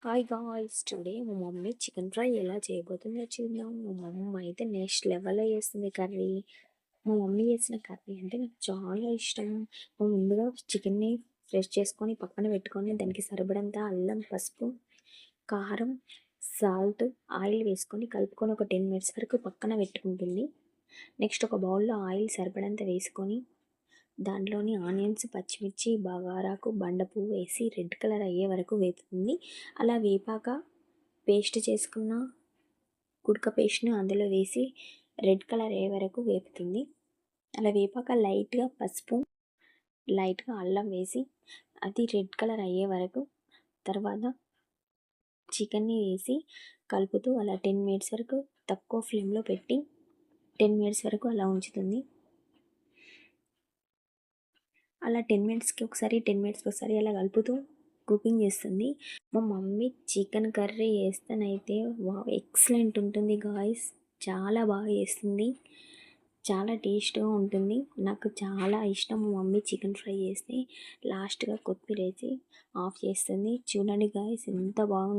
Hi guys, today మా mummy chicken fry ఎలా చేయబోతుందో చూద్దాం. మా మమ్మీ అయితే నెక్స్ట్ లెవెల్లో చేస్తుంది కర్రీ. మా మమ్మీ చేసిన కర్రీ అంటే నాకు చాలా ఇష్టం. మా ముందుగా చికెన్ని ఫ్రెష్ చేసుకొని పక్కన పెట్టుకొని దానికి సరిపడంత అల్లం, పసుపు, కారం, సాల్ట్, ఆయిల్ వేసుకొని కలుపుకొని ఒక 10 minutes వరకు పక్కన పెట్టుకుంటుంది. నెక్స్ట్ ఒక బౌల్లో ఆయిల్ సరిపడంత వేసుకొని దాంట్లోని ఆనియన్స్, పచ్చిమిర్చి, బగారాకు, బండపువ్వు వేసి రెడ్ కలర్ అయ్యే వరకు వేపుతుంది. అలా వేపాక పేస్ట్ చేసుకున్న కుడక పేస్ట్ని అందులో వేసి రెడ్ కలర్ అయ్యే వరకు వేపుతుంది. అలా వేపాక లైట్గా పసుపు, లైట్గా అల్లం వేసి అది రెడ్ కలర్ అయ్యే వరకు, తర్వాత చికెన్ని వేసి కలుపుతూ అలా 10 minutes వరకు తక్కువ ఫ్లేమ్లో పెట్టి 10 minutes వరకు అలా ఉంచుతుంది. అలా 10 minutesకి ఒకసారి 10 minutesకి ఒకసారి అలా కలుపుతూ కుకింగ్ చేస్తుంది. మా మమ్మీ చికెన్ కర్రీ చేస్తేనైతే వావ్ ఎక్సలెంట్ ఉంటుంది గాయ్స్. చాలా బాగా చేస్తుంది, చాలా టేస్ట్గా ఉంటుంది. నాకు చాలా ఇష్టం మా మమ్మీ చికెన్ ఫ్రై చేస్తే. లాస్ట్గా కొత్తిమీర వేసి ఆఫ్ చేస్తుంది. చూడండి గాయ్స్ ఎంత బాగుంది.